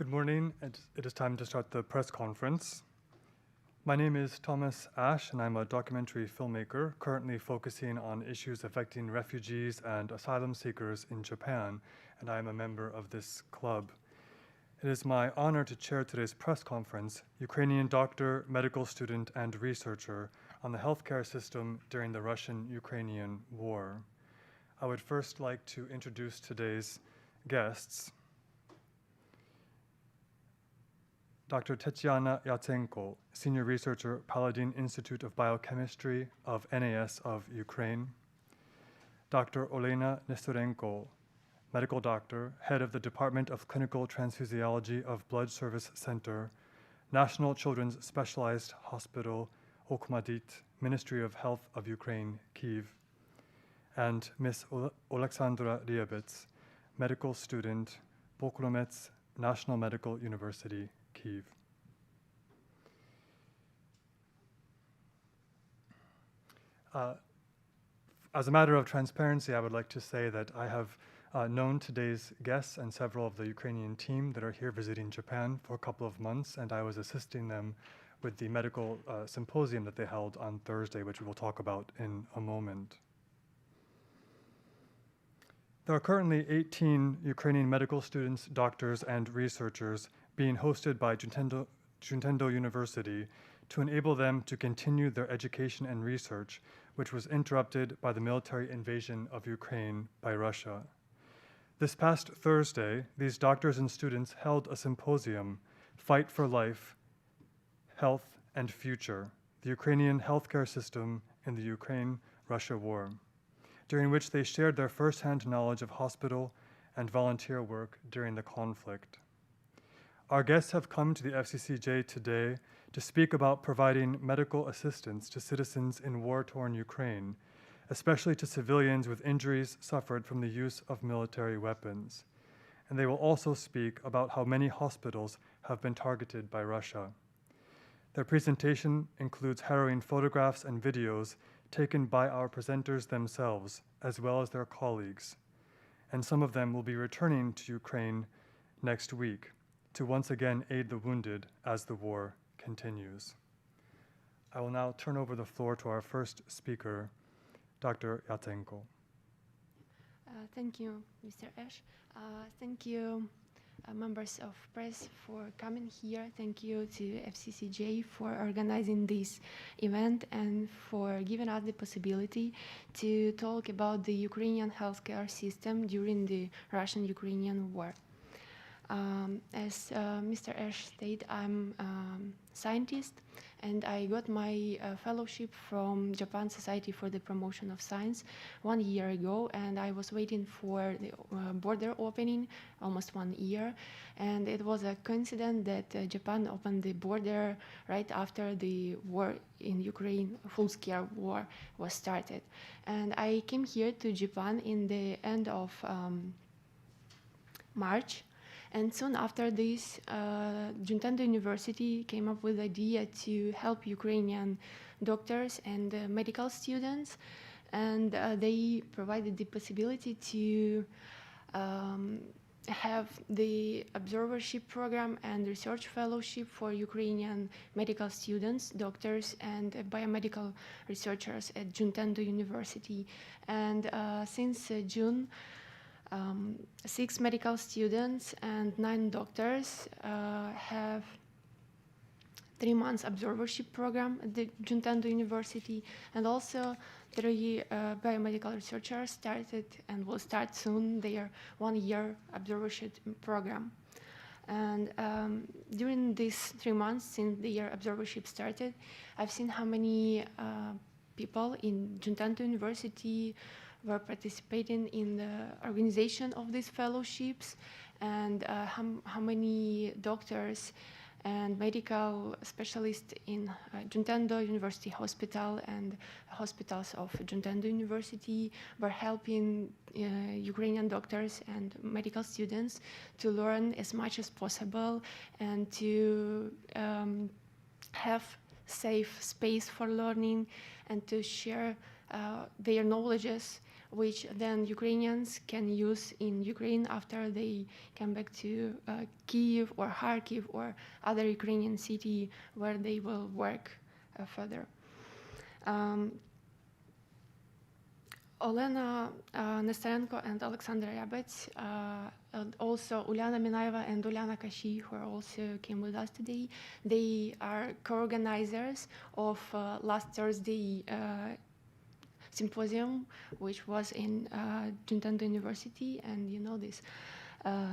Good morning. It is time to start the press conference. My name is Thomas Ash, and I'm a documentary filmmaker currently focusing on issues affecting refugees and asylum seekers in Japan, and I am a member of this club. It is my honor to chair today's press conference, Ukrainian doctor, medical student, and researcher on the healthcare system during the Russian-Ukrainian war. I would first like to introduce today's guests. Dr. Tetiana Yatsenko, Senior Researcher, Palladin Institute of Biochemistry of NAS of Ukraine. Dr. Olena Nesterenko, Medical Doctor, Head of the Department of Clinical Transfusiology of Blood Service Center, National Children's Specialized Hospital, Ohmatdyt, Ministry of Health of Ukraine, Kyiv. And Ms. Oleksandra Riabets, Medical Student, Bogomolets National Medical University, Kyiv. As a matter of transparency, I would like to say that I have known today's guests and several of the Ukrainian team that are here visiting Japan for a couple of months, and I was assisting them with the medical symposium that they held on Thursday, which we will talk about in a moment. There are currently 18 Ukrainian medical students, doctors, and researchers being hosted by Juntendo University to enable them to continue their education and research, which was interrupted by the military invasion of Ukraine by Russia. This past Thursday, these doctors and students held a symposium, Fight for Life, Health, and Future, the Ukrainian healthcare system in the Ukraine-Russia war, during which they shared their firsthand knowledge of hospital and volunteer work during the conflict. Our guests have come to the FCCJ today to speak about providing medical assistance to citizens in war-torn Ukraine, especially to civilians with injuries suffered from the use of military weapons. And they will also speak about how many hospitals have been targeted by Russia. Their presentation includes harrowing photographs and videos taken by our presenters themselves, as well as their colleagues. And some of them will be returning to Ukraine next week to once again aid the wounded as the war continues. I will now turn over the floor to our first speaker, Dr. Yatsenko. Thank you, Mr. Ash. Thank you, members of press, for coming here. Thank you to FCCJ for organizing this event and for giving us the possibility to talk about the Ukrainian healthcare system during the Russian-Ukrainian war. As Mr. Ash stated, I'm a scientist, and I got my fellowship from Japan Society for the Promotion of Science 1 year ago, and I was waiting for the border opening almost 1 year, and it was a coincidence that Japan opened the border right after the war in Ukraine, full-scale war, was started. And I came here to Japan in the end of March. And soon after this, Juntendo University came up with the idea to help Ukrainian doctors and medical students, and they provided the possibility to have the observership program and research fellowship for Ukrainian medical students, doctors, and biomedical researchers at Juntendo University. And since June, 6 medical students and 9 doctors have 3 months observership program at the Juntendo University, and also 3 biomedical researchers started and will start soon their 1-year observership program. And during these 3 months since the year observership started, I've seen how many people in Juntendo University were participating in the organization of these fellowships, and how many doctors and medical specialists in Juntendo University Hospital and hospitals of Juntendo University were helping Ukrainian doctors and medical students to learn as much as possible and to have safe space for learning and to share their knowledges which then Ukrainians can use in Ukraine after they come back to Kyiv or Kharkiv or other Ukrainian city where they will work further. Olena, Nesterenko, and Oleksandra Riabets, and also Uliana Minaeva and Uliana Kashi, who also came with us today. They are co-organizers of last Thursday symposium, which was in Juntendo University, and you know this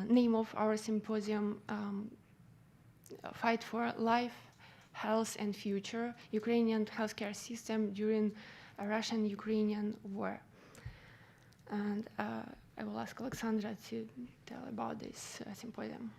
name of our symposium, Fight for Life, Health and Future, Ukrainian Healthcare System during a Russian-Ukrainian War. And I will ask Oleksandra to tell about this symposium.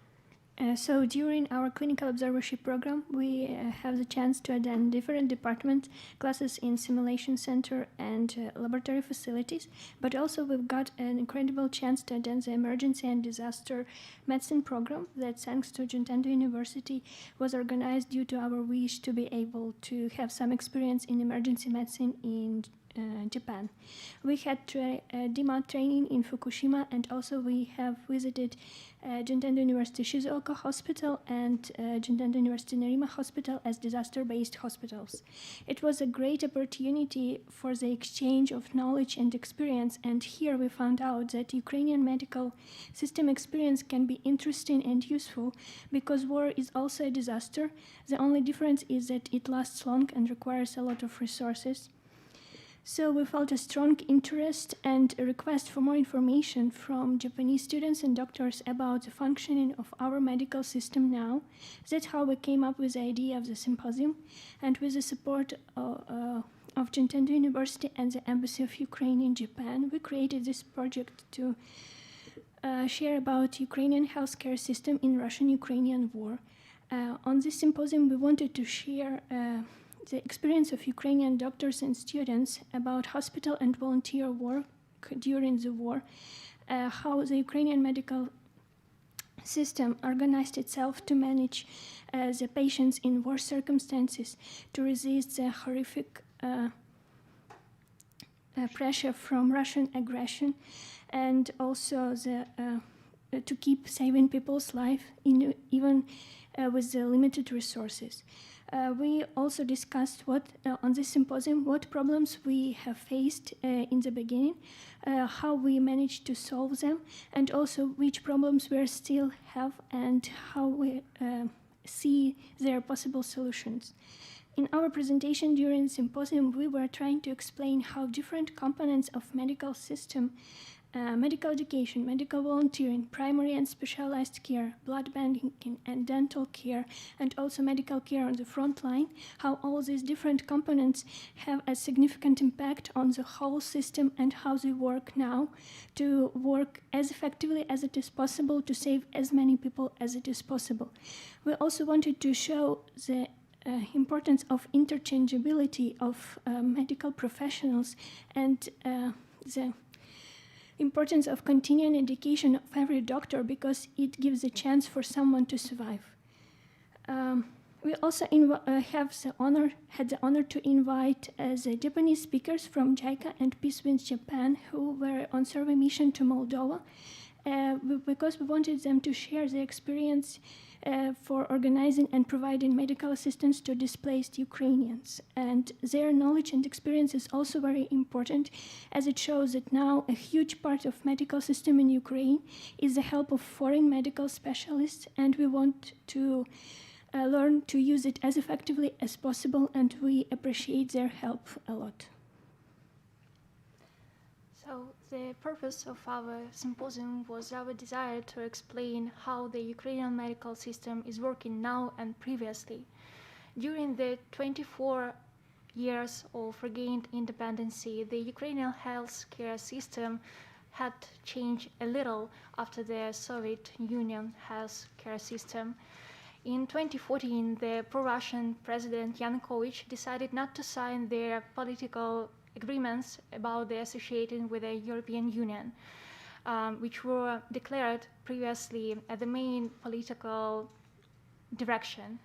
So during our clinical observership program, we have the chance to attend different department classes in simulation center and laboratory facilities, but also we've got an incredible chance to attend the emergency and disaster medicine program that, thanks to Juntendo University, was organized due to our wish to be able to have some experience in emergency medicine in Japan. We had DMAT training in Fukushima, and also we have visited Juntendo University Shizuoka Hospital and Juntendo University Nerima Hospital as disaster-based hospitals. It was a great opportunity for the exchange of knowledge and experience, and here we found out that Ukrainian medical system experience can be interesting and useful because war is also a disaster. The only difference is that it lasts long and requires a lot of resources. So we felt a strong interest and a request for more information from Japanese students and doctors about the functioning of our medical system now. That's how we came up with the idea of the symposium, and with the support of Juntendo University and the Embassy of Ukraine in Japan, we created this project to share about Ukrainian healthcare system in Russian-Ukrainian war. On this symposium, we wanted to share the experience of Ukrainian doctors and students about hospital and volunteer work during the war, how the Ukrainian medical system organized itself to manage the patients in war circumstances, to resist the horrific pressure from Russian aggression, and also to keep saving people's life even with the limited resources. We also discussed on this symposium what problems we have faced in the beginning, how we managed to solve them, and also which problems we still have and how we see their possible solutions. In our presentation during the symposium, we were trying to explain how different components of medical system, medical education, medical volunteering, primary and specialized care, blood banking and dental care, and also medical care on the front line, how all these different components have a significant impact on the whole system and how they work now to work as effectively as it is possible to save as many people as it is possible. We also wanted to show the importance of interchangeability of medical professionals and the importance of continuing education of every doctor, because it gives a chance for someone to survive. We also had the honor to invite the Japanese speakers from JICA and Peace Winds Japan, who were on survey mission to Moldova, because we wanted them to share their experience for organizing and providing medical assistance to displaced Ukrainians. And their knowledge and experience is also very important, as it shows that now a huge part of medical system in Ukraine is the help of foreign medical specialists, and we want to learn to use it as effectively as possible, and we appreciate their help a lot. So the purpose of our symposium was our desire to explain how the Ukrainian medical system is working now and previously. During the 24 years of regained independence, the Ukrainian healthcare system had changed a little after the Soviet Union healthcare system. In 2014, the pro-Russian President Yanukovych decided not to sign their political agreements about the association with the European Union, which were declared previously as the main political direction.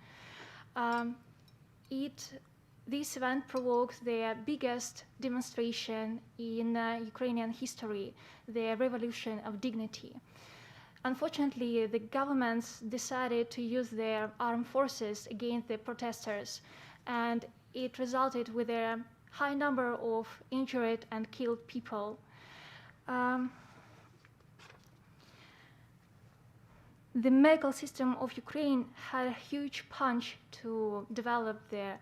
It this event provoked the biggest demonstration in Ukrainian history, the Revolution of Dignity. Unfortunately, the governments decided to use their armed forces against the protesters, and it resulted with a high number of injured and killed people. The medical system of Ukraine had a huge punch to develop the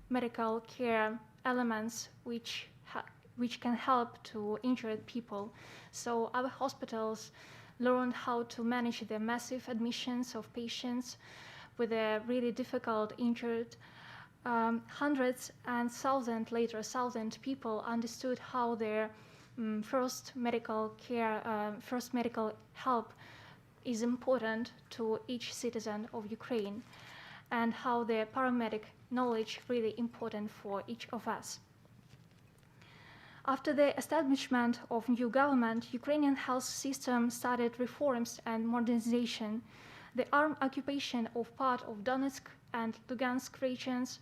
medical care elements which can help to injured people. So our hospitals learned how to manage the massive admissions of patients with a really difficult injured. Hundreds and thousand people understood how their first medical help is important to each citizen of Ukraine, and how the paramedic knowledge really important for each of us. After the establishment of new government, Ukrainian health system started reforms and modernization. The armed occupation of part of Donetsk and Lugansk regions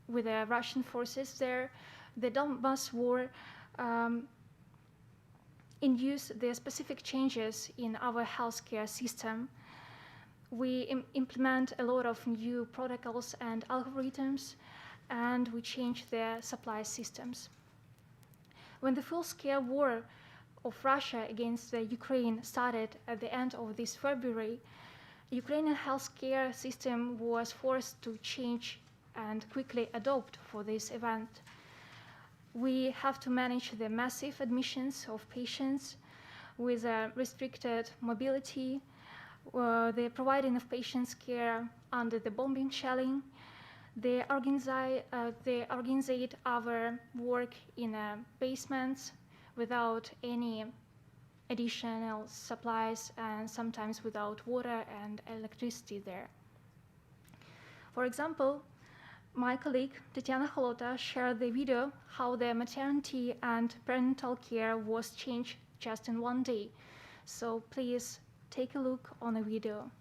with the Russian forces there, the Donbas war induced the specific changes in our healthcare system. We implement a lot of new protocols and algorithms, and we change the supply systems. When the full-scale war of Russia against the Ukraine started at the end of this February, Ukrainian healthcare system was forced to change and quickly adopt for this event. We have to manage the massive admissions of patients with a restricted mobility, the providing of patients care under the bombing shelling. They organize our work in basements without any additional supplies, and sometimes without water and electricity there. For example, my colleague Tetiana shared the video how the maternity and prenatal care was changed just in one day. So please take a look on the video.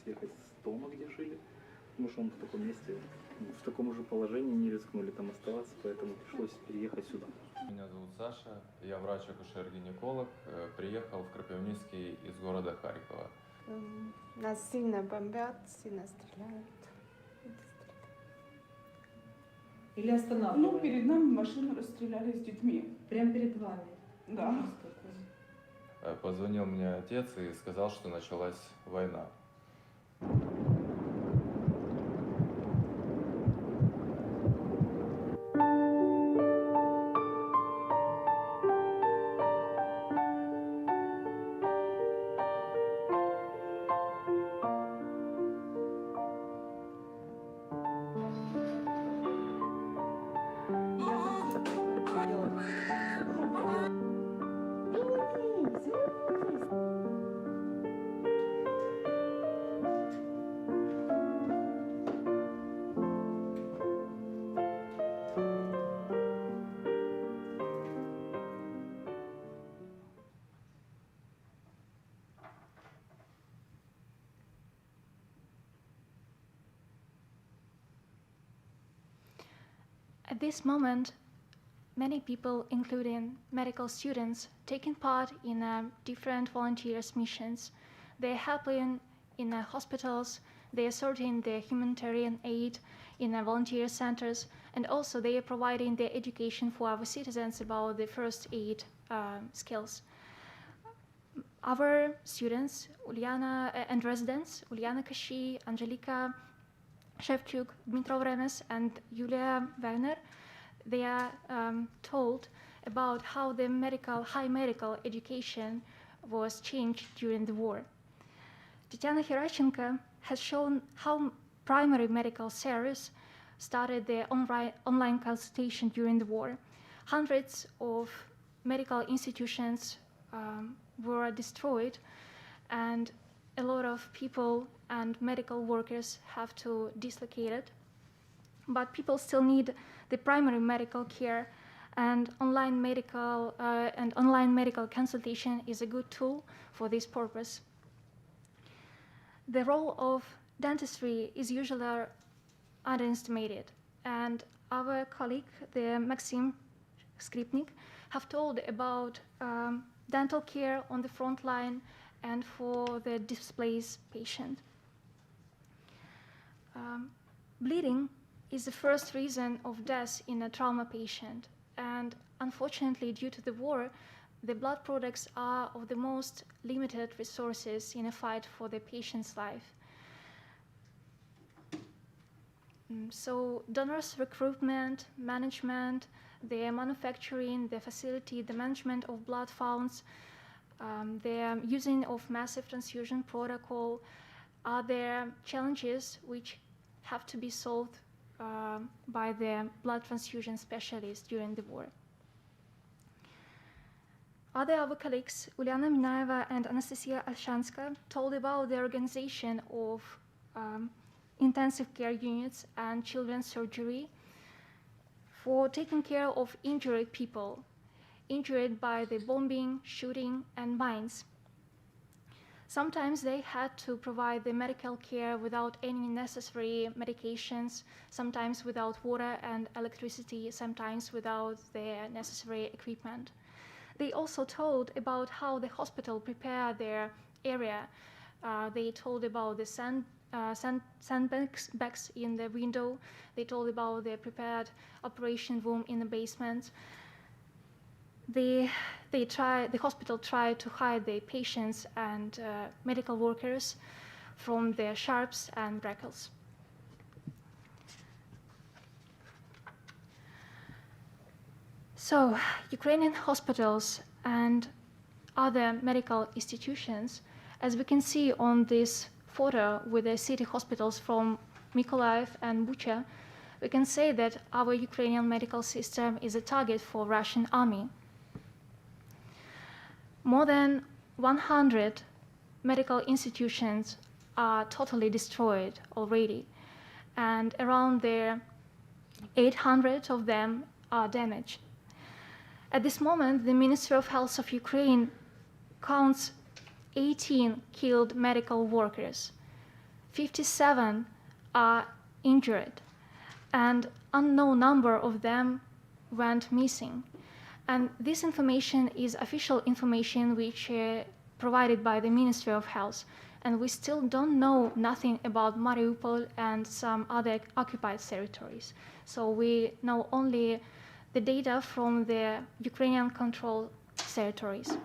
Съехать с дома, где жили, потому что он в таком месте, в таком же положении, не рискнули там оставаться, поэтому пришлось переехать сюда. Меня зовут Саша, я врач-акушер-гинеколог, приехал в Кропивницкий из города Харькова. Нас сильно бомбят, сильно стреляют. Или останавливали? Ну, перед нами машину расстреляли с детьми. Прямо перед вами? Да. Позвонил мне отец и сказал, что началась война. At this moment, many people, including medical students, taking part in different volunteers' missions. They're helping in hospitals, they are sorting the humanitarian aid in volunteer centers, and also they are providing the education for our citizens about the first aid skills. Our students, Uliana and residents, Uliana Kashi, Angelika Shevchuk, Dmitro Remes, and Yulia Wagner, they are told about how the high medical education was changed during the war. Tetiana Hirachenko has shown how primary medical service started their online consultation during the war. Hundreds of medical institutions were destroyed, and a lot of people and medical workers have to dislocate it. But people still need the primary medical care, and online medical consultation is a good tool for this purpose. The role of dentistry is usually underestimated, and our colleague, the Maxim Skripnik, have told about dental care on the front line and for the displaced patient. Bleeding is the first reason of death in a trauma patient, and unfortunately, due to the war, the blood products are of the most limited resources in a fight for the patient's life. So donors recruitment, management, the manufacturing, the facility, the management of blood funds, the using of massive transfusion protocol are the challenges which have to be solved by the blood transfusion specialists during the war. Other our colleagues, Uliana Minaeva and Anastasia Alshanska, told about the organization of intensive care units and children's surgery for taking care of injured people, injured by the bombing, shooting, and mines. Sometimes they had to provide the medical care without any necessary medications, sometimes without water and electricity, sometimes without the necessary equipment. They also told about how the hospital prepared their area. They told about the sandbags in the window. They told about the prepared operation room in the basement. The hospital tried to hide the patients and medical workers from the sharps and brackles. So, Ukrainian hospitals and other medical institutions, as we can see on this photo with the city hospitals from Mykolaiv and Bucha, we can say that our Ukrainian medical system is a target for Russian army. More than 100 medical institutions are totally destroyed already, and around 800 of them are damaged. At this moment, the Ministry of Health of Ukraine counts 18 killed medical workers, 57 are injured, and unknown number of them went missing. And this information is official information which provided by the Ministry of Health, and we still don't know nothing about Mariupol and some other occupied territories. So we know only the data from the Ukrainian-controlled territories.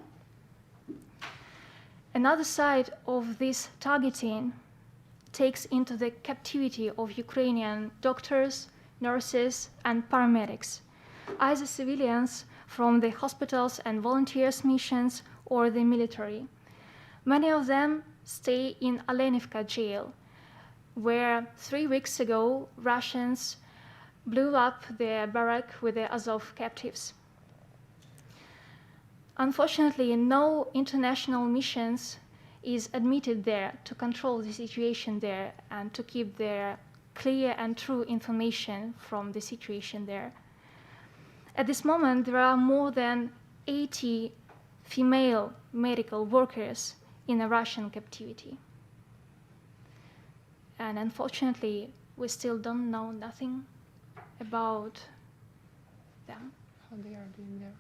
Another side of this targeting takes into the captivity of Ukrainian doctors, nurses, and paramedics, either civilians from the hospitals and volunteers missions or the military. Many of them stay in Olenivka jail, where 3 weeks ago Russians blew up the barrack with the Azov captives. Unfortunately, no international missions is admitted there to control the situation there and to keep their clear and true information from the situation there. At this moment, there are more than 80 female medical workers in a Russian captivity. And unfortunately, we still don't know nothing about them. How they are doing there.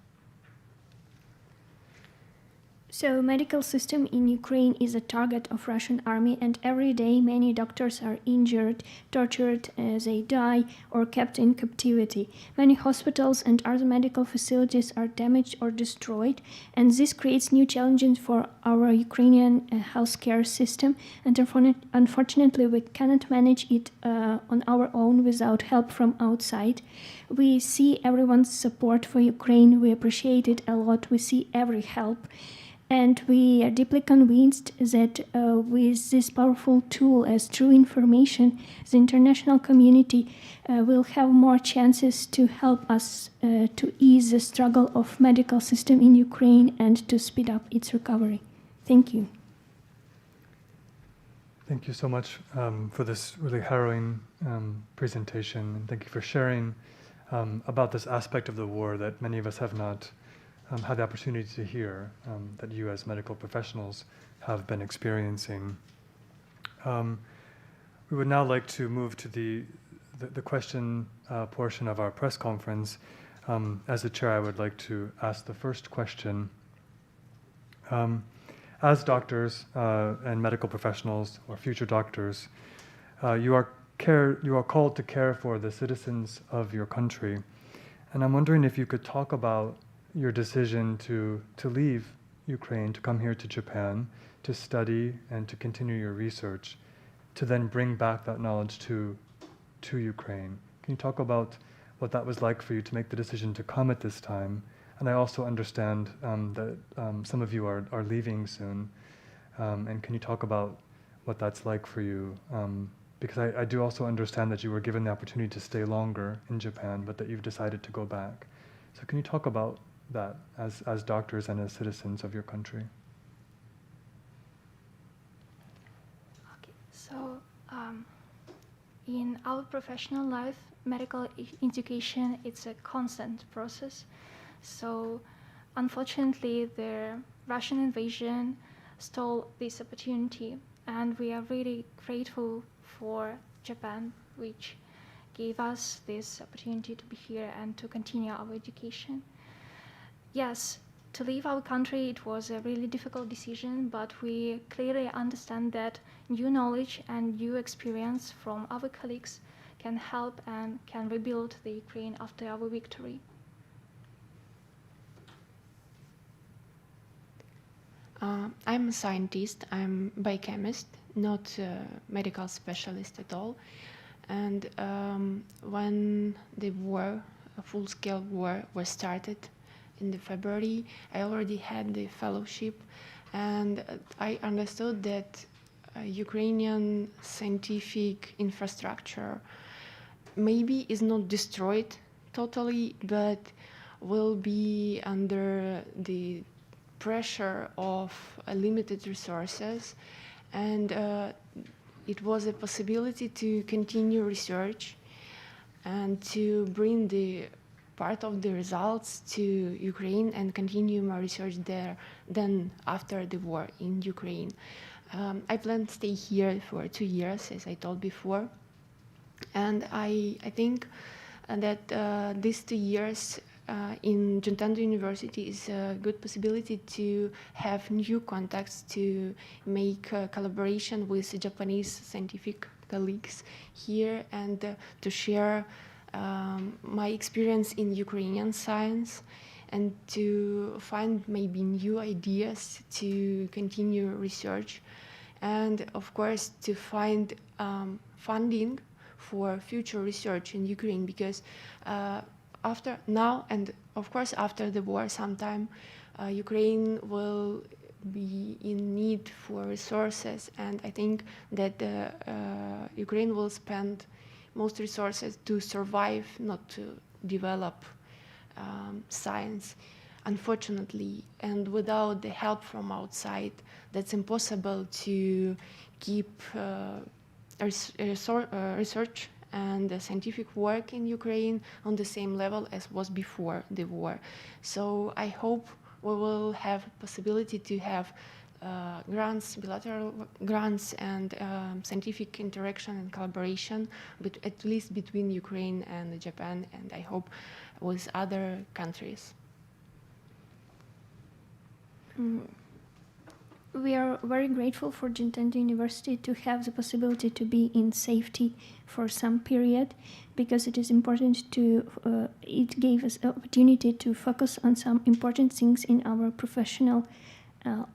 So, medical system in Ukraine is a target of Russian army, and every day many doctors are injured, tortured, they die, or kept in captivity. Many hospitals and other medical facilities are damaged or destroyed, and this creates new challenges for our Ukrainian healthcare system. And unfortunately, we cannot manage it on our own without help from outside. We see everyone's support for Ukraine. We appreciate it a lot. We see every help. And we are deeply convinced that with this powerful tool as true information, the international community will have more chances to help us to ease the struggle of medical system in Ukraine and to speed up its recovery. Thank you. Thank you so much for this really harrowing presentation, and thank you for sharing about this aspect of the war that many of us have not had the opportunity to hear, that you as medical professionals have been experiencing. We would now like to move to the question portion of our press conference. As the chair, I would like to ask the first question. As doctors and medical professionals or future doctors, you are called to care for the citizens of your country. And I'm wondering if you could talk about your decision to leave Ukraine, to come here to Japan, to study and to continue your research, to then bring back that knowledge to Ukraine. Can you talk about what that was like for you to make the decision to come at this time? And I also understand that some of you are leaving soon. And can you talk about what that's like for you? Because I do also understand that you were given the opportunity to stay longer in Japan, but that you've decided to go back. So can you talk about that as doctors and as citizens of your country? Okay, so in our professional life, medical education, it's a constant process. So unfortunately, the Russian invasion stole this opportunity, and we are really grateful for Japan, which gave us this opportunity to be here and to continue our education. Yes, to leave our country, it was a really difficult decision, but we clearly understand that new knowledge and new experience from our colleagues can help and can rebuild the Ukraine after our victory. I'm a scientist, I'm a biochemist, not a medical specialist at all. And when the war, a full-scale war, was started in the February, I already had the fellowship, and I understood that Ukrainian scientific infrastructure maybe is not destroyed totally, but will be under the pressure of limited resources, and it was a possibility to continue research and to bring the part of the results to Ukraine and continue my research there then after the war in Ukraine. I plan to stay here for 2 years, as I told before, and I think that these 2 years in Juntendo University is a good possibility to have new contacts, to make collaboration with Japanese scientific colleagues here, and to share my experience in Ukrainian science, and to find maybe new ideas to continue research, and of course to find funding for future research in Ukraine, because after now and of course after the war sometime, Ukraine will be in need for resources, and I think that Ukraine will spend most resources to survive, not to develop science, unfortunately. And without the help from outside, that's impossible to keep research and scientific work in Ukraine on the same level as was before the war. So I hope we will have possibility to have grants, bilateral grants, and scientific interaction and collaboration, but at least between Ukraine and Japan, and I hope with other countries. We are very grateful for Juntendo University to have the possibility to be in safety for some period, because it is important to, it gave us an opportunity to focus on some important things in our professional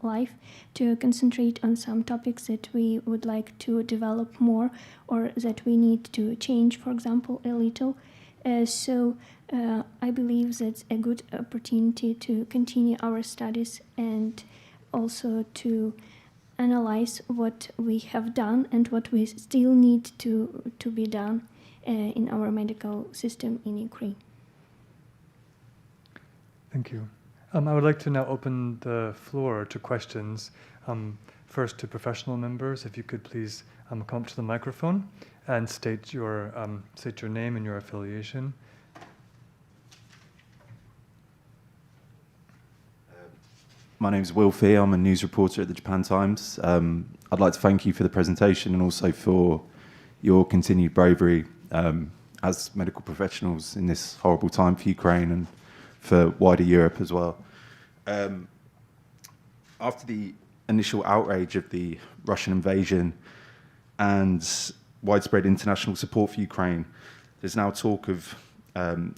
life, to concentrate on some topics that we would like to develop more or that we need to change, for example, a little. So I believe that's a good opportunity to continue our studies and also to analyze what we have done and what we still need to be done in our medical system in Ukraine. Thank you. I would like to now open the floor to questions. First to professional members, if you could please come up to the microphone and state your name and your affiliation. My name is Will Fee. I'm a news reporter at the Japan Times. I'd like to thank you for the presentation and also for your continued bravery as medical professionals in this horrible time for Ukraine and for wider Europe as well. After the initial outrage of the Russian invasion and widespread international support for Ukraine, there's now talk of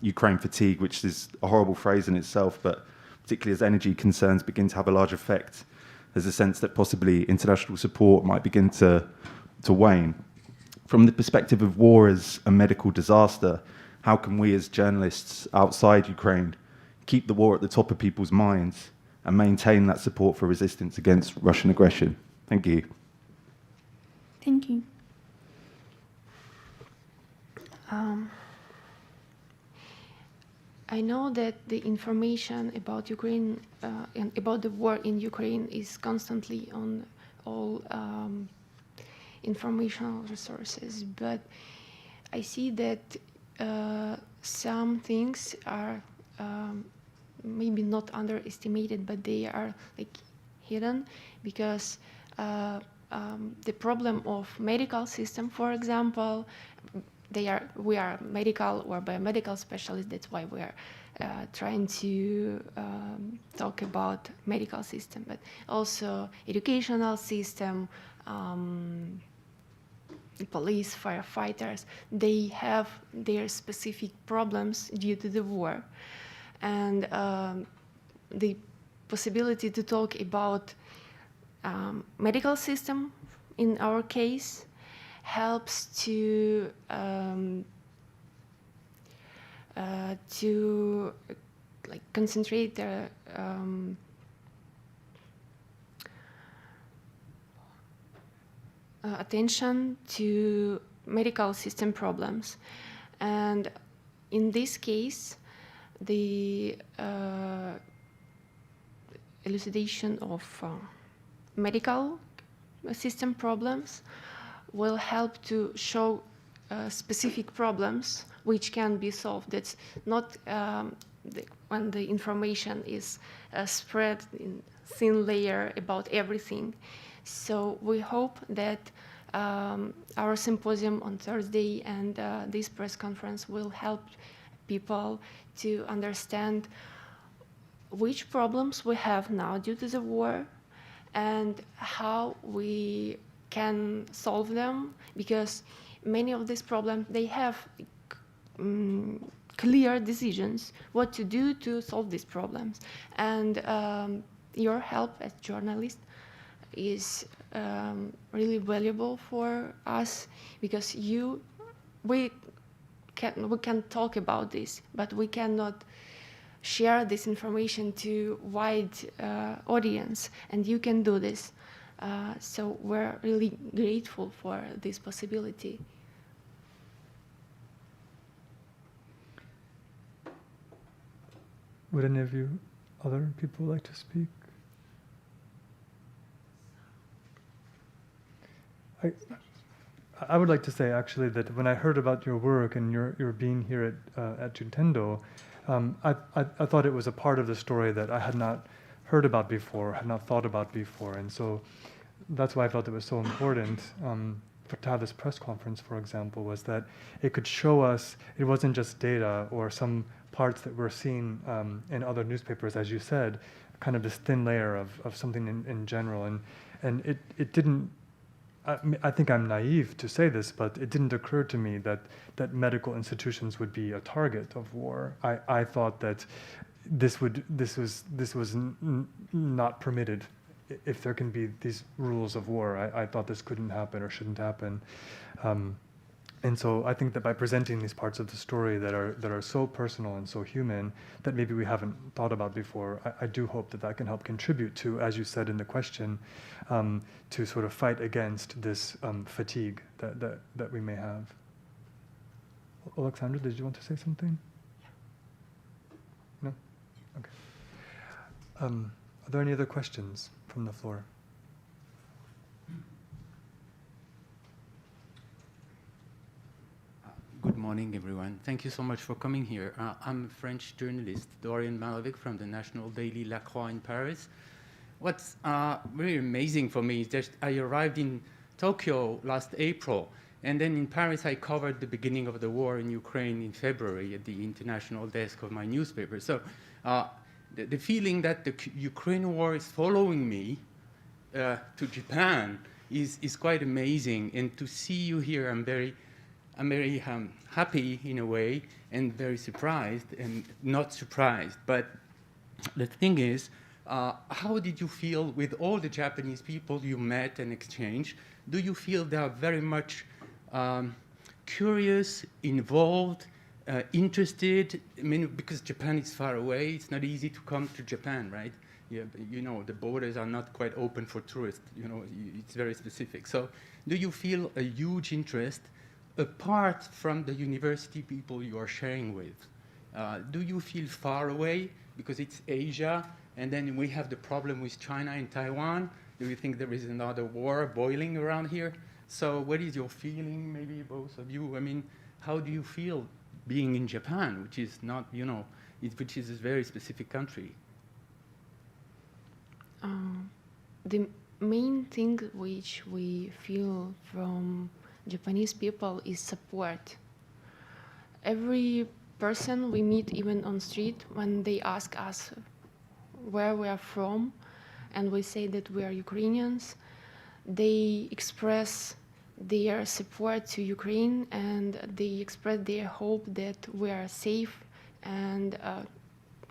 Ukraine fatigue, which is a horrible phrase in itself, but particularly as energy concerns begin to have a large effect, there's a sense that possibly international support might begin to wane. From the perspective of war as a medical disaster, how can we as journalists outside Ukraine keep the war at the top of people's minds and maintain that support for resistance against Russian aggression? Thank you. Thank you. I know that the information about Ukraine and about the war in Ukraine is constantly on all informational resources, but I see that some things are maybe not underestimated, but they are like hidden, because the problem of medical system, for example, we are medical or biomedical specialists. That's why we are trying to talk about medical system, but also educational system, police, firefighters. They have their specific problems due to the war, and the possibility to talk about medical system in our case helps to like concentrate their attention to medical system problems. And in this case, the elucidation of medical system problems will help to show specific problems which can be solved. That's not when the information is spread in thin layer about everything. So we hope that our symposium on Thursday and this press conference will help people to understand which problems we have now due to the war and how we can solve them, because many of these problems, they have clear decisions what to do to solve these problems. And your help as journalists is really valuable for us, because we can talk about this, but we cannot share this information to wide audience, and you can do this. So we're really grateful for this possibility. Would any of you other people like to speak? I would like to say actually that when I heard about your work and your being here at Juntendo, I thought it was a part of the story that I had not heard about before, had not thought about before, and so that's why I felt it was so important to have this press conference, for example, was that it could show us it wasn't just data or some parts that we're seeing in other newspapers, as you said, kind of this thin layer of something in general, and it didn't. I think I'm naive to say this, but it didn't occur to me that medical institutions would be a target of war. I thought that this was not permitted. If there can be these rules of war, I thought this couldn't happen or shouldn't happen. And so I think that by presenting these parts of the story that are so personal and so human that maybe we haven't thought about before, I do hope that can help contribute to, as you said in the question, to sort of fight against this fatigue that we may have. Oleksandra, did you want to say something? No? Okay. Are there any other questions from the floor? Good morning, everyone. Thank you so much for coming here. I'm a French journalist, Dorian Malovic from the National Daily La Croix in Paris. What's really amazing for me is that I arrived in Tokyo last April, and then in Paris I covered the beginning of the war in Ukraine in February at the international desk of my newspaper. So the feeling that the Ukraine war is following me to Japan is quite amazing, and to see you here, I'm very happy in a way, and very surprised, and not surprised. But the thing is, how did you feel with all the Japanese people you met and exchanged? Do you feel they are very much curious, involved, interested? I mean, because Japan is far away, it's not easy to come to Japan, right? Yeah, you know, the borders are not quite open for tourists. You know, it's very specific. So, do you feel a huge interest apart from the university people you are sharing with? Do you feel far away because it's Asia, and then we have the problem with China and Taiwan? Do you think there is another war boiling around here? So what is your feeling, maybe both of you? I mean, how do you feel being in Japan, which is not, you know, which is a very specific country? The main thing which we feel from Japanese people is support. Every person we meet, even on street, when they ask us where we are from, and we say that we are Ukrainians, they express their support to Ukraine, and they express their hope that we are safe, and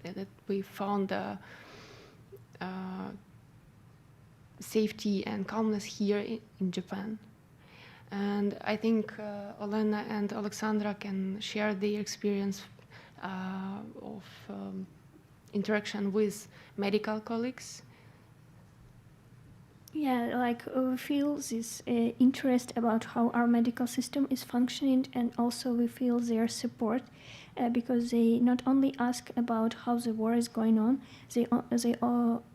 that we found safety and calmness here in Japan. And I think Olena and Oleksandra can share their experience of interaction with medical colleagues. Yeah, like we feel this interest about how our medical system is functioning, and also we feel their support because they not only ask about how the war is going on, they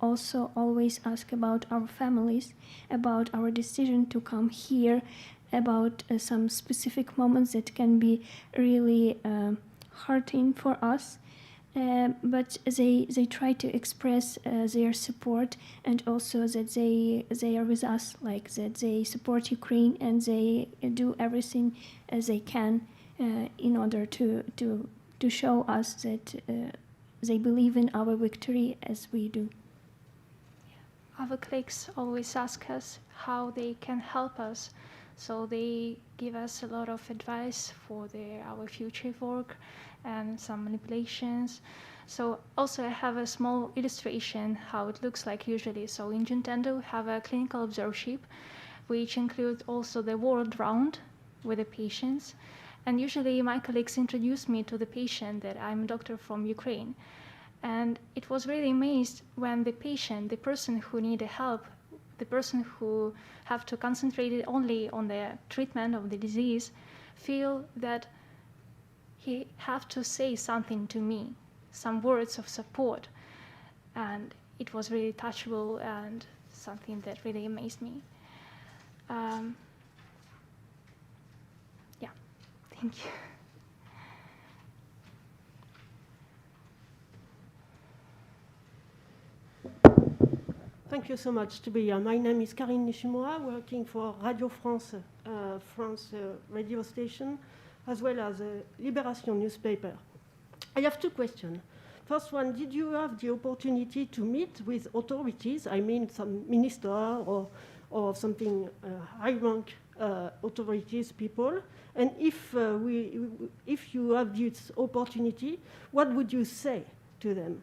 also always ask about our families, about our decision to come here, about some specific moments that can be really hurting for us. But they try to express their support, and also that they are with us, like that they support Ukraine, and they do everything as they can in order to show us that they believe in our victory as we do. Our colleagues always ask us how they can help us, so they give us a lot of advice for our future work and some manipulations. So also I have a small illustration how it looks like usually. So in Juntendo we have a clinical observership, which includes also the world round with the patients. And usually my colleagues introduce me to the patient that I'm a doctor from Ukraine. And it was really amazed when the patient, the person who needed help, the person who have to concentrate only on the treatment of the disease, feel that he have to say something to me, some words of support. And it was really touchable and something that really amazed me. Yeah, thank you. Thank you so much to be here. My name is Karine Nishimura, working for Radio France, France radio station, as well as a Libération newspaper. I have two questions. First one, did you have the opportunity to meet with authorities? I mean, some minister or something high-rank authorities people? And if you have this opportunity, what would you say to them?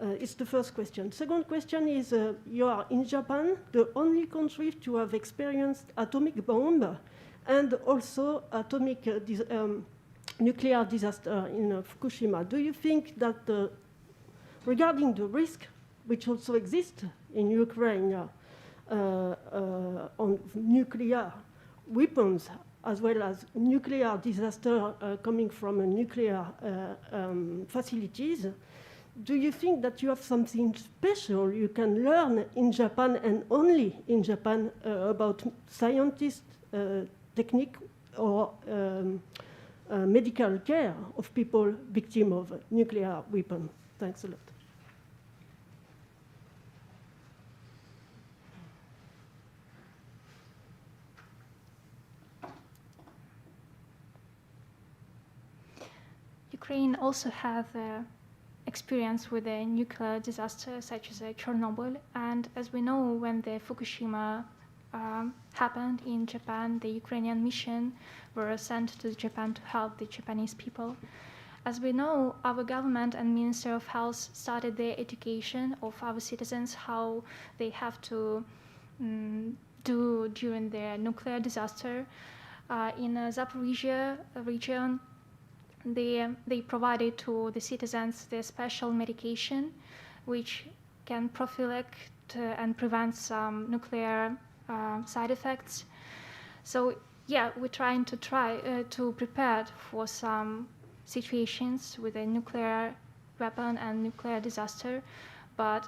It's the first question. Second question is, you are in Japan, the only country to have experienced atomic bomb and also atomic nuclear disaster in Fukushima. Do you think that regarding the risk which also exists in Ukraine on nuclear weapons as well as nuclear disaster coming from nuclear facilities, do you think that you have something special you can learn in Japan and only in Japan about scientists, technique, or medical care of people victim of nuclear weapon? Thanks a lot. Ukraine also has experience with a nuclear disaster such as Chernobyl, and as we know, when the Fukushima happened in Japan, the Ukrainian mission were sent to Japan to help the Japanese people. As we know, our government and Minister of Health started the education of our citizens how they have to do during the nuclear disaster. In Zaporizhia region, they provided to the citizens the special medication which can prophylactic and prevent some nuclear side effects. So yeah, we're trying to prepare for some situations with a nuclear weapon and nuclear disaster, but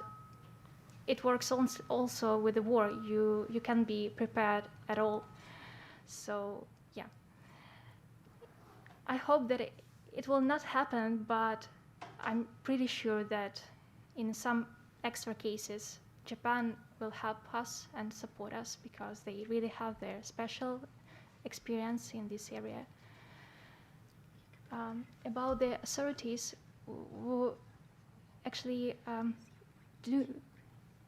it works also with the war. You can be prepared at all. So yeah, I hope that it will not happen, but I'm pretty sure that in some extra cases, Japan will help us and support us because they really have their special experience in this area. About the authorities, actually, did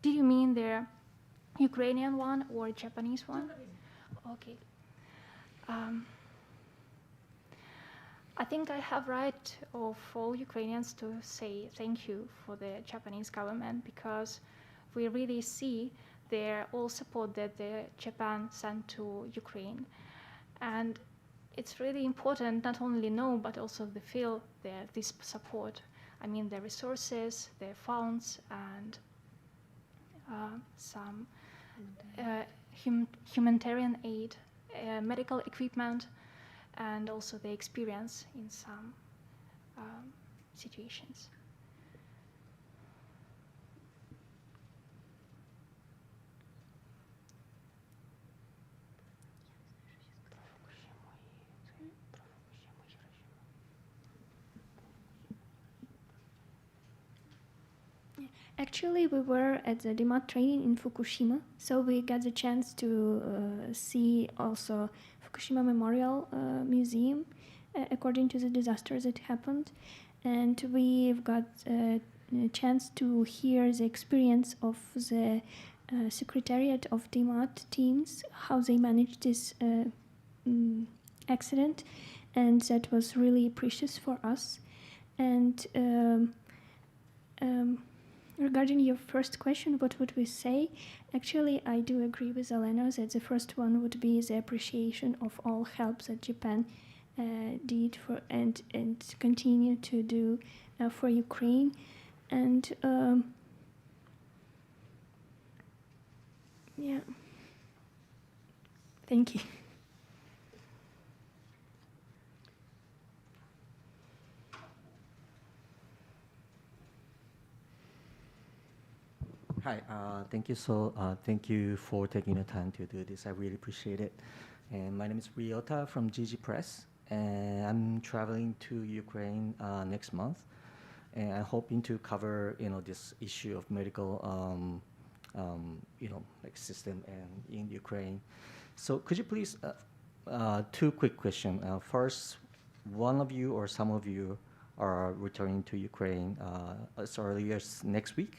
you mean the Ukrainian one or Japanese one? Okay. I think I have right of all Ukrainians to say thank you for the Japanese government because we really see their all support that the Japan sent to Ukraine. And it's really important not only know, but also to feel this support. I mean, the resources, the funds, and some humanitarian aid, medical equipment, and also the experience in some situations. Actually, we were at the DMAT training in Fukushima, so we got the chance to see also Fukushima Memorial Museum according to the disasters that happened, and we've got a chance to hear the experience of the secretariat of DMAT teams, how they managed this accident, and that was really precious for us. And regarding your first question, what would we say? Actually, I do agree with Olena that the first one would be the appreciation of all help that Japan did for and continue to do for Ukraine. And yeah, thank you. Hi, thank you for taking the time to do this. I really appreciate it. And my name is Ryota from GG Press, and I'm traveling to Ukraine next month, and I'm hoping to cover this issue of medical system and in Ukraine. So could you please two quick questions. First, one of you or some of you are returning to Ukraine as early as next week,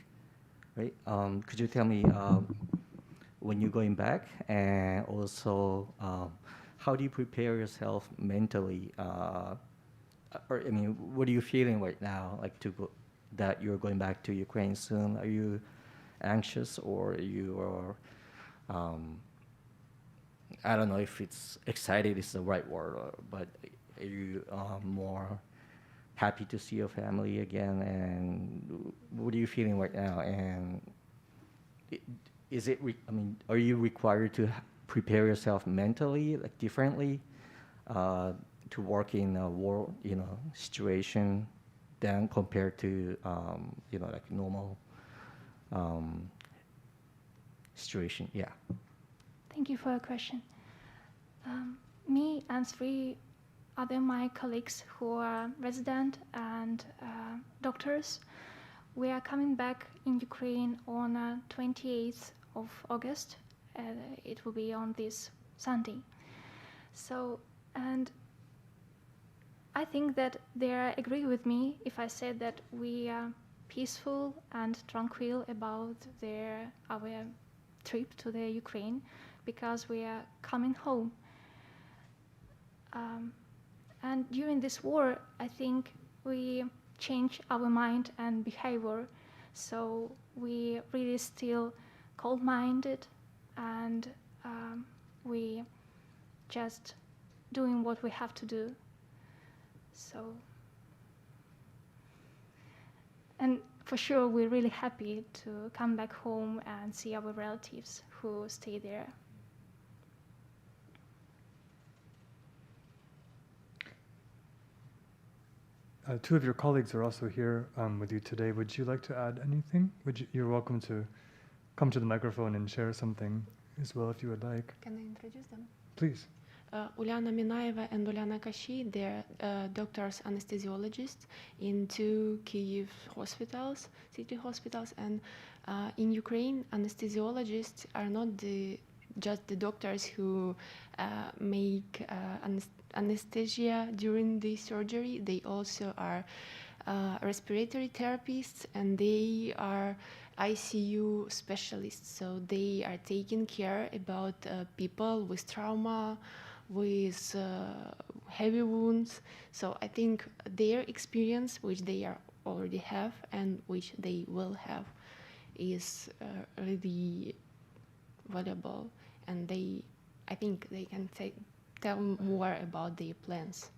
right? Could you tell me when you're going back, and also how do you prepare yourself mentally? Or I mean, what are you feeling right now, like that you're going back to Ukraine soon? Are you anxious, or you are? I don't know if it's excited is the right word, but are you more happy to see your family again? And what are you feeling right now? And is it? I mean, are you required to prepare yourself mentally, like differently, to work in a war, situation, than compared to, like normal situation? Yeah. Thank you for your question. Me and 3 other my colleagues who are resident and doctors, we are coming back in Ukraine on 28th of August. It will be on this Sunday. So, and I think that they agree with me if I said that we are peaceful and tranquil about our trip to the Ukraine, because we are coming home. And during this war, I think we change our mind and behavior. So we really still cold-minded, and we just doing what we have to do. So, and for sure, we're really happy to come back home and see our relatives who stay there. Two of your colleagues are also here with you today. Would you like to add anything? You're welcome to come to the microphone and share something as well if you would like. Can I introduce them? Please. Uliana Minaeva and Olena Kashi, they're doctors anesthesiologists in 2 Kyiv hospitals, city hospitals, and in Ukraine, anesthesiologists are not just the doctors who make anesthesia during the surgery. They also are respiratory therapists, and they are ICU specialists. So they are taking care about people with trauma, with heavy wounds. So I think their experience, which they already have and which they will have, is really valuable, and I think they can tell more about their plans.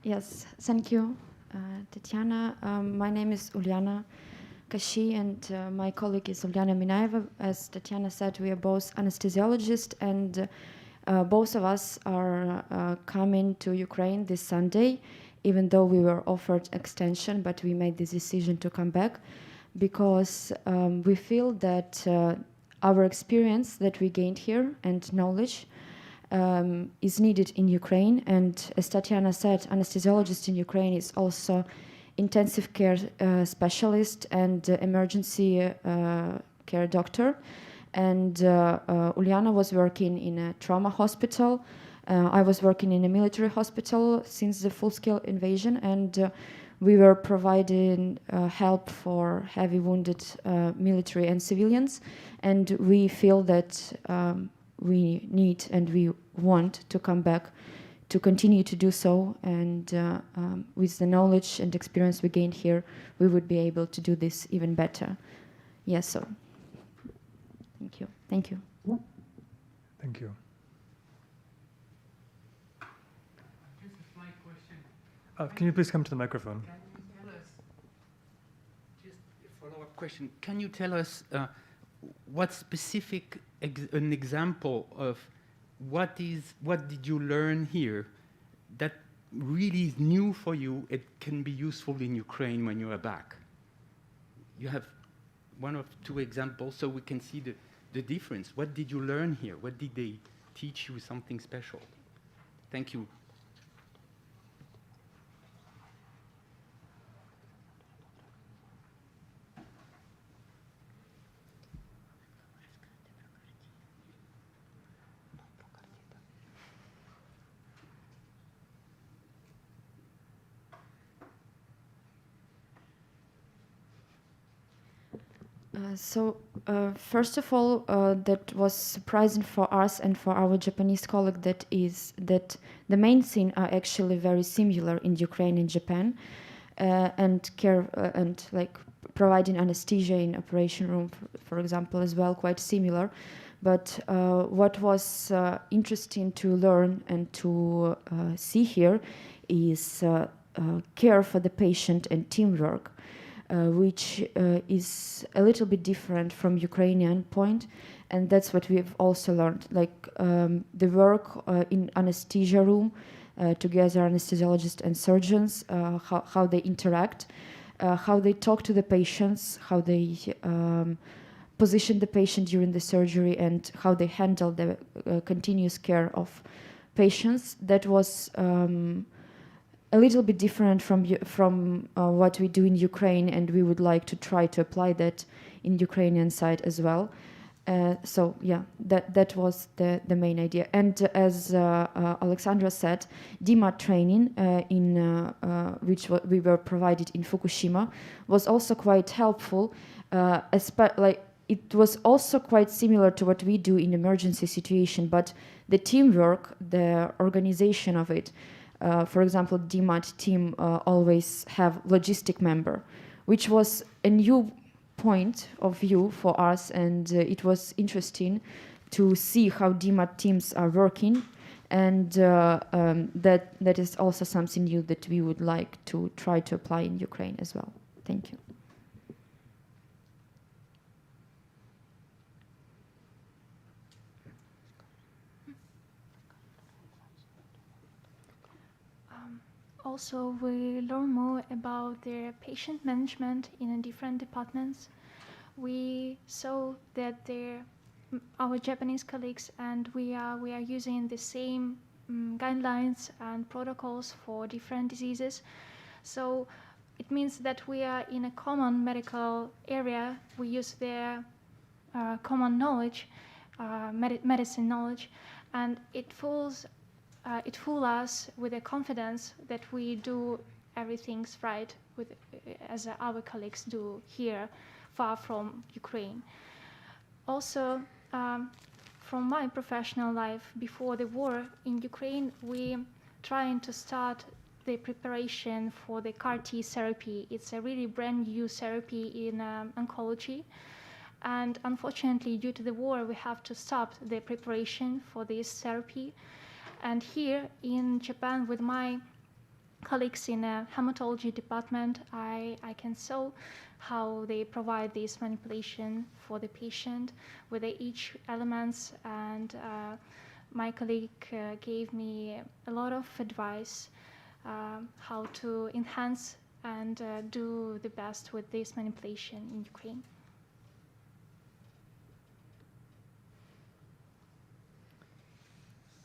Yes, thank you, Tetiana. My name is Uliana Kashi, and my colleague is Uliana Minaeva. As Tetiana said, we are both anesthesiologists, and both of us are coming to Ukraine this Sunday, even though we were offered extension, but we made this decision to come back because we feel that our experience that we gained here and knowledge is needed in Ukraine. And as Tetiana said, anesthesiologist in Ukraine is also intensive care specialist and emergency care doctor. And Uliana was working in a trauma hospital. I was working in a military hospital since the full-scale invasion, and we were providing help for heavy wounded military and civilians. And we feel that we need and we want to come back to continue to do so, and with the knowledge and experience we gained here, we would be able to do this even better. Yes, so thank you. Thank you. Thank you. Just a slight question. Can you please come to the microphone? Can you tell us, just a follow-up question, can you tell us what specific an example of what did you learn here that really is new for you? It can be useful in Ukraine when you are back. You have one or two examples so we can see the difference? What did you learn here? What did they teach you something special? Thank you. First of all, that was surprising for us and for our Japanese colleague, that the main thing are actually very similar in Ukraine and Japan, and care and like providing anesthesia in operation room, for example, as well, quite similar. But what was interesting to learn and to see here is care for the patient and teamwork. Which is a little bit different from Ukrainian point, and that's what we've also learned. Like the work in anesthesia room together, anesthesiologists and surgeons, how they interact, how they talk to the patients, how they position the patient during the surgery, and how they handle the continuous care of patients. That was a little bit different from what we do in Ukraine, and we would like to try to apply that in Ukrainian side as well. So yeah, that was the main idea. And as Oleksandra said, DMAT training which we were provided in Fukushima was also quite helpful. It was also quite similar to what we do in emergency situation, but the teamwork, the organization of it. For example, DMAT team always have logistic member, which was a new point of view for us, and it was interesting to see how DMAT teams are working, and that is also something new that we would like to try to apply in Ukraine as well. Thank you. Also, we learn more about their patient management in different departments. We saw that our Japanese colleagues and we are using the same guidelines and protocols for different diseases. So it means that we are in a common medical area. We use their common knowledge, medicine knowledge, and it fools us with the confidence that we do everything's right as our colleagues do here, far from Ukraine. Also, from my professional life before the war in Ukraine, we trying to start the preparation for the CAR-T therapy. It's a really brand new therapy in oncology. And unfortunately, due to the war, we have to stop the preparation for this therapy. And here in Japan, with my colleagues in a hematology department, I can show how they provide this manipulation for the patient with each elements. And my colleague gave me a lot of advice how to enhance and do the best with this manipulation in Ukraine.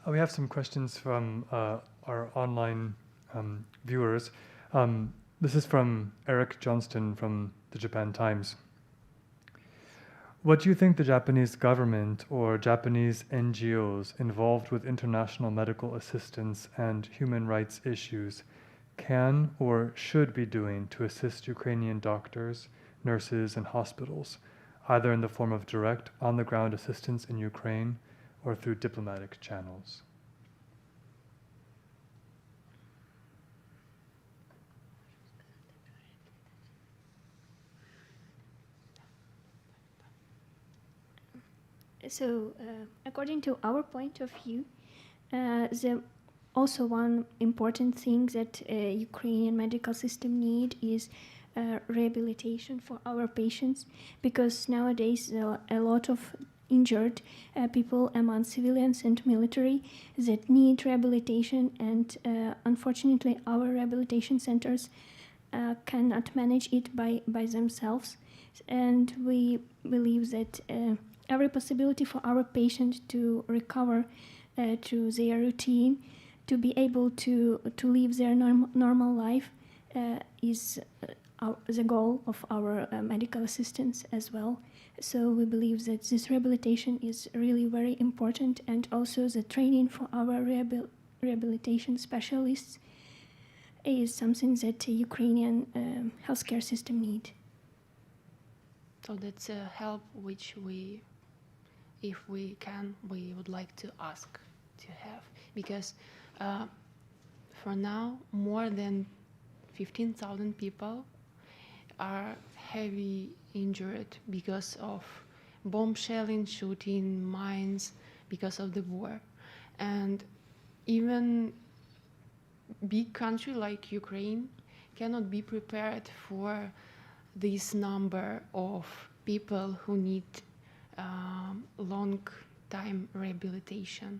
We have some questions from our online viewers. This is from Eric Johnston from the Japan Times. What do you think the Japanese government or Japanese NGOs involved with international medical assistance and human rights issues can or should be doing to assist Ukrainian doctors, nurses, and hospitals, either in the form of direct on-the-ground assistance in Ukraine or through diplomatic channels? So, according to our point of view, also one important thing that Ukrainian medical system need is rehabilitation for our patients, because nowadays there are a lot of injured people among civilians and military that need rehabilitation, and unfortunately our rehabilitation centers cannot manage it by themselves, and we believe that every possibility for our patient to recover to their routine, to be able to live their normal life is the goal of our medical assistants as well. So we believe that this rehabilitation is really very important, and also the training for our rehabilitation specialists is something that the Ukrainian healthcare system needs. So that's a help which we, if we can, we would like to ask to have, because for now more than 15,000 people are heavily injured because of bomb shelling, shooting, mines, because of the war. And even big country like Ukraine cannot be prepared for this number of people who need long time rehabilitation.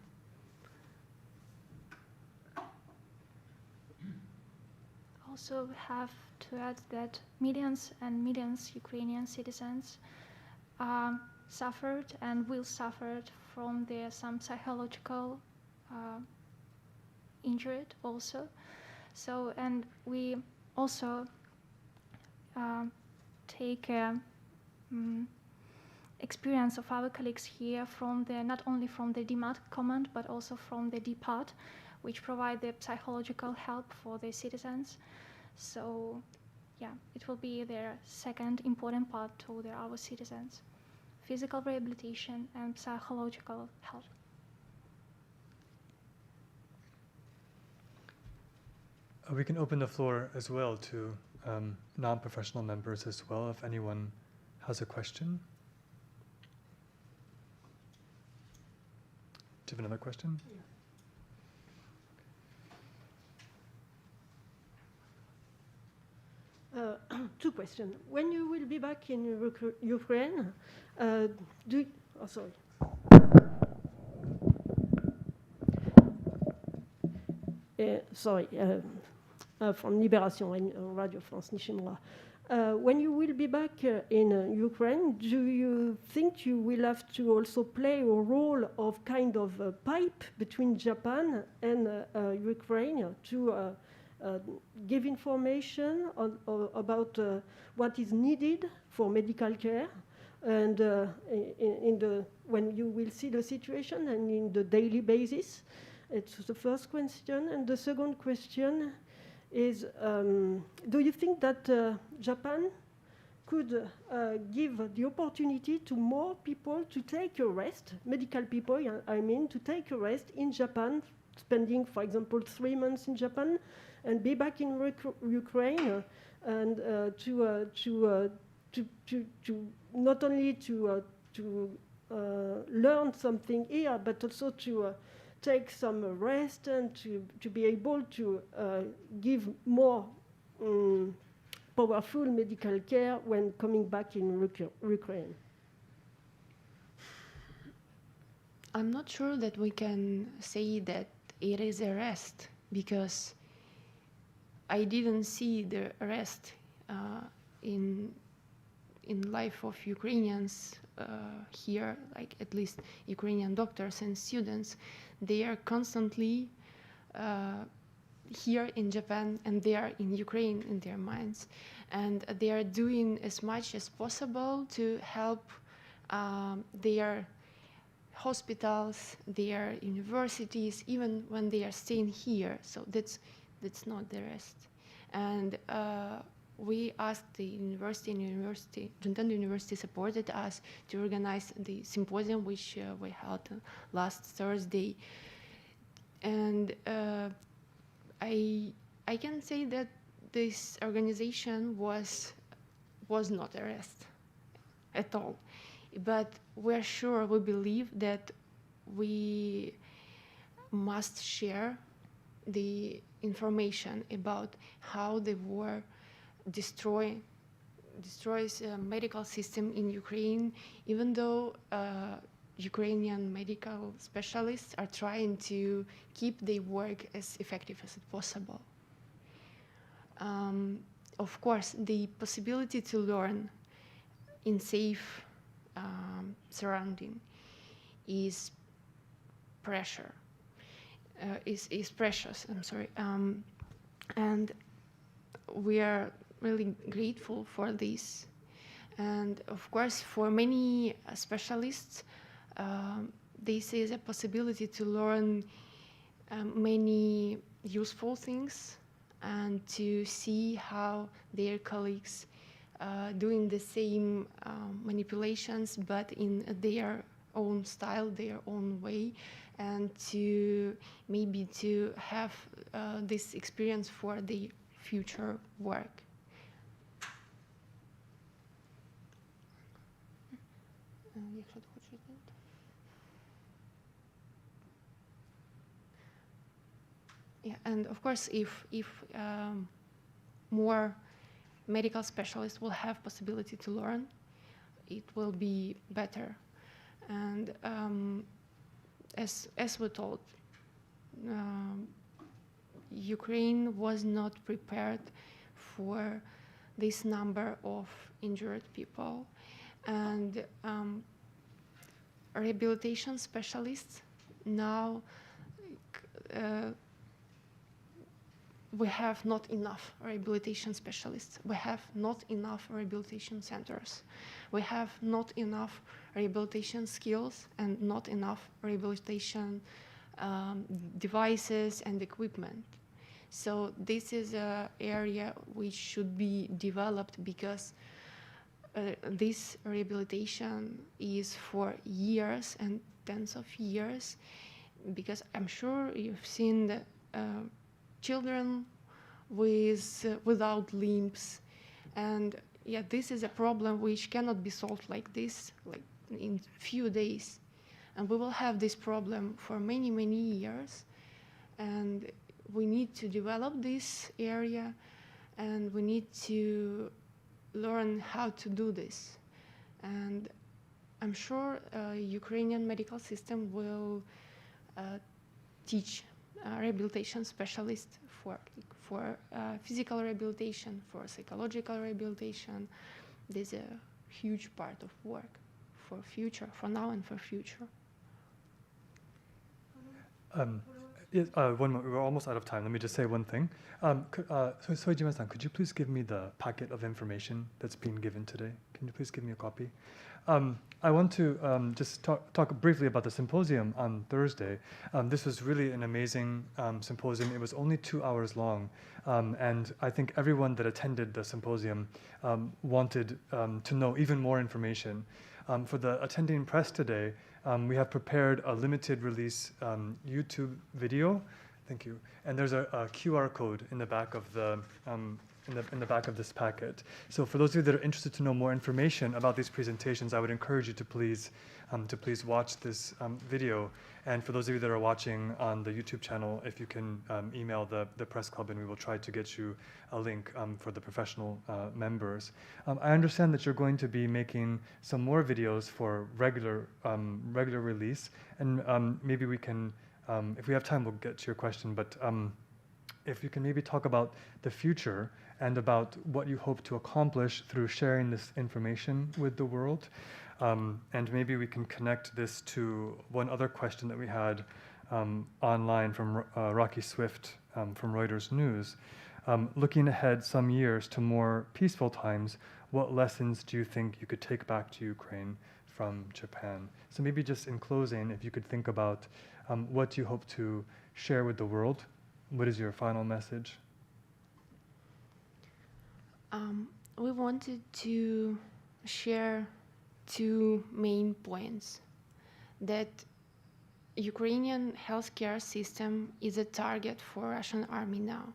Also have to add that millions and millions Ukrainian citizens suffered and will suffer from some psychological injury also. So, and we also take experience of our colleagues here from not only from the DMAT command, but also from the DPAT, which provide the psychological help for the citizens. So, yeah, it will be their second important part to our citizens: physical rehabilitation and psychological help. We can open the floor as well to non-professional members as well, if anyone has a question. Do you have another question? Yeah. Two questions. When you will be back in Ukraine, from Libération Radio France, Nishimura. When you will be back in Ukraine, do you think you will have to also play a role of kind of a pipe between Japan and Ukraine to give information about what is needed for medical care, and when you will see the situation and in the daily basis? It's the first question. And the second question is, do you think that Japan could give the opportunity to more people to take a rest, medical people, I mean, to take a rest in Japan, spending, for example, 3 months in Japan, and be back in Ukraine, and to not only to learn something here, but also to take some rest and to be able to give more powerful medical care when coming back in Ukraine? I'm not sure that we can say that it is a rest, because I didn't see the rest in life of Ukrainians here, like at least Ukrainian doctors and students. They are constantly here in Japan, and they are in Ukraine in their minds, and they are doing as much as possible to help their hospitals, their universities, even when they are staying here. So that's not the rest. And we asked the university, and Juntendo University supported us to organize the symposium, which we held last Thursday. And I can say that this organization was not a rest at all. But we're sure, we believe that we must share the information about how the war destroys medical system in Ukraine, even though Ukrainian medical specialists are trying to keep their work as effective as possible. Of course, the possibility to learn in safe surrounding is pressure. Is precious. I'm sorry, and we are really grateful for this. And of course, for many specialists, this is a possibility to learn many useful things and to see how their colleagues doing the same manipulations, but in their own style, their own way, and to maybe to have this experience for the future work. Yeah, and of course, if more medical specialists will have possibility to learn, it will be better. And as we told, Ukraine was not prepared for this number of injured people, and rehabilitation specialists now we have not enough rehabilitation specialists. We have not enough rehabilitation centers. We have not enough rehabilitation skills and not enough rehabilitation devices and equipment. So this is an area which should be developed, because this rehabilitation is for years and tens of years, because I'm sure you've seen the children without limbs, and yeah, this is a problem which cannot be solved like this, like in few days, and we will have this problem for many years, and we need to develop this area, and we need to learn how to do this. And I'm sure Ukrainian medical system will teach rehabilitation specialists for physical rehabilitation, for psychological rehabilitation. This is a huge part of work for future, for now and for future. Yes, one more. We're almost out of time. Let me just say one thing. Soijima-san, could you please give me the packet of information that's been given today? Can you please give me a copy? I want to just talk briefly about the symposium on Thursday. This was really an amazing symposium. It was only 2 hours long, and I think everyone that attended the symposium wanted to know even more information. For the attending press today, we have prepared a limited release YouTube video. Thank you. And there's a QR code in the back of the in the back of this packet. So for those of you that are interested to know more information about these presentations, I would encourage you to please watch this video. And for those of you that are watching on the YouTube channel, if you can email the press club, and we will try to get you a link for the professional members. I understand that you're going to be making some more videos for regular release, and maybe we can, if we have time, we'll get to your question, but if you can maybe talk about the future and about what you hope to accomplish through sharing this information with the world. And maybe we can connect this to one other question that we had online from Rocky Swift from Reuters News. Looking ahead some years to more peaceful times, what lessons do you think you could take back to Ukraine from Japan? So maybe just in closing, if you could think about what you hope to share with the world. What is your final message? We wanted to share 2 main points. That Ukrainian healthcare system is a target for Russian army now.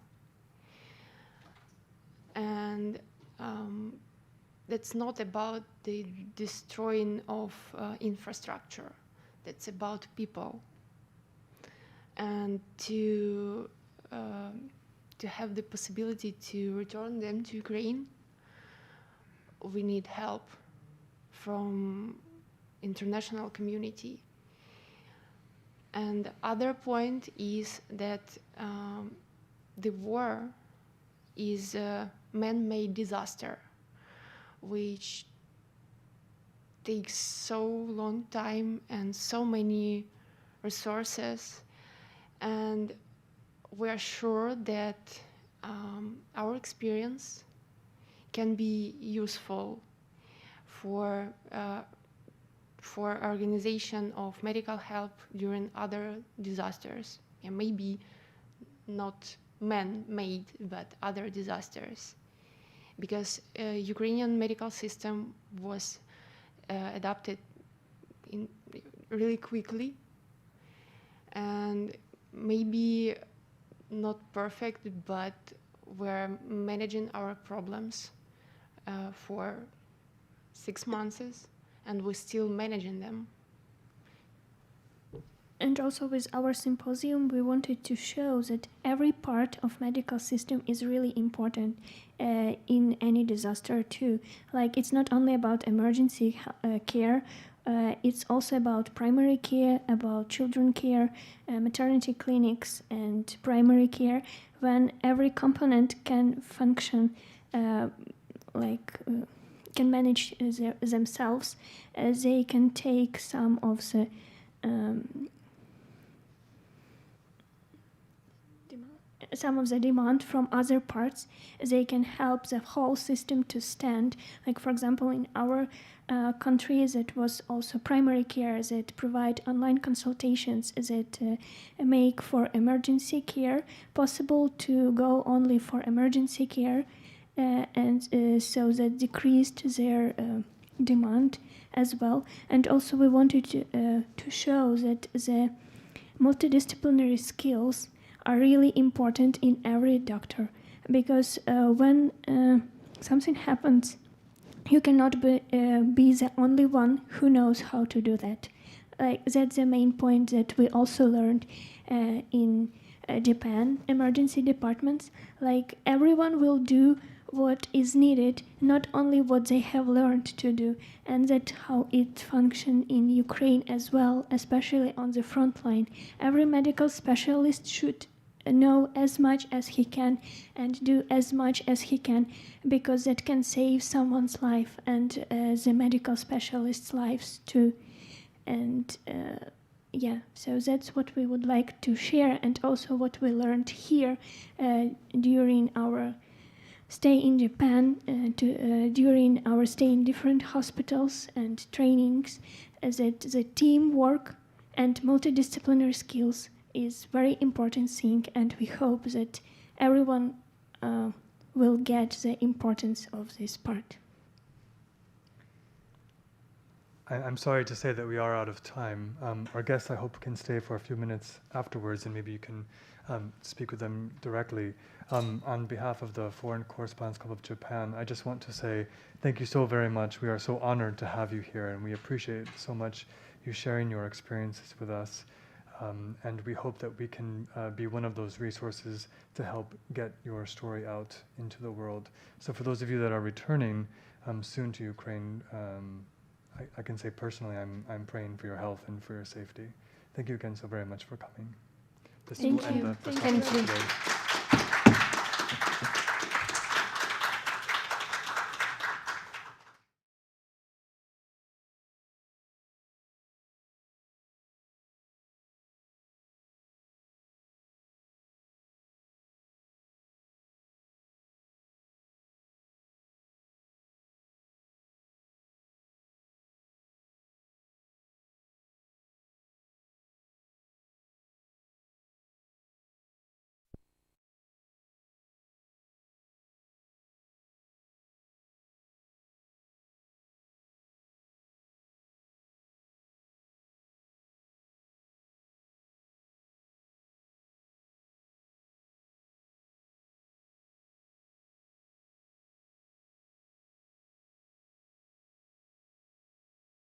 And that's not about the destroying of infrastructure. That's about people. And to have the possibility to return them to Ukraine, we need help from international community. And the other point is that the war is a man-made disaster which takes so long time and so many resources, and we are sure that our experience can be useful for organization of medical help during other disasters, and maybe not man-made, but other disasters. Because Ukrainian medical system was adapted really quickly, and maybe not perfect, but we're managing our problems for 6 months, and we're still managing them. And also with our symposium, we wanted to show that every part of medical system is really important in any disaster too. Like, it's not only about emergency care, it's also about primary care, about children care, maternity clinics, and primary care. When every component can function, can manage themselves, they can take some of the demand from other parts. They can help the whole system to stand. Like, for example, in our country, that was also primary care that provide online consultations that make for emergency care possible to go only for emergency care, and so that decreased their demand as well. And also we wanted to show that the multidisciplinary skills are really important in every doctor, because when something happens, you cannot be the only one who knows how to do that. Like, that's the main point that we also learned in Japan emergency departments. Like, everyone will do what is needed, not only what they have learned to do, and that's how it functions in Ukraine as well, especially on the front line. Every medical specialist should know as much as he can and do as much as he can, because that can save someone's life and the medical specialists' lives too. And so that's what we would like to share, and also what we learned here during our stay in Japan, during our stay in different hospitals and trainings, that the teamwork and multidisciplinary skills is very important thing, and we hope that everyone will get the importance of this part. I'm sorry to say that we are out of time. Our guests, I hope, can stay for a few minutes afterwards, and maybe you can speak with them directly. On behalf of the Foreign Correspondents Club of Japan, I just want to say thank you so very much. We are so honored to have you here, and we appreciate so much you sharing your experiences with us. And we hope that we can be one of those resources to help get your story out into the world. So for those of you that are returning soon to Ukraine, I can say personally, I'm praying for your health and for your safety. Thank you again so very much for coming. This will end the conference today.